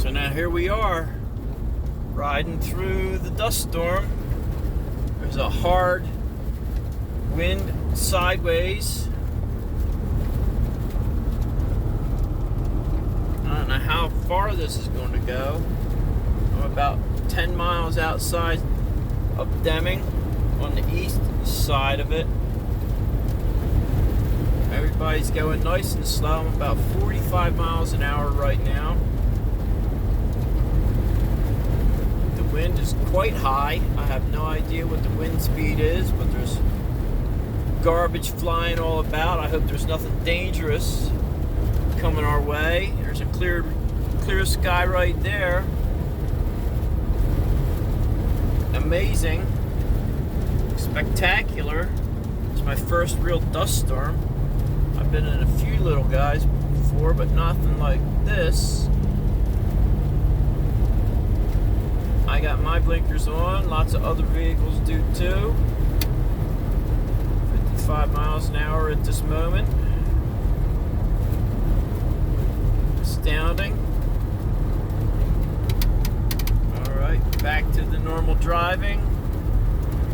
So now here we are, riding through the dust storm. There's a hard wind sideways. I don't know how far this is going to go. I'm about 10 miles outside of Deming on the east side of it. Everybody's going nice and slow. I'm about 45 miles an hour right now. The wind is quite high. I have no idea what the wind speed is, but there's garbage flying all about. I hope there's nothing dangerous coming our way. There's a clear sky right there. Amazing. Spectacular. It's my first real dust storm. I've been in a few little guys before, but nothing like this. I got my blinkers on. Lots of other vehicles do too. 55 miles an hour at this moment. Astounding. Alright, back to the normal driving.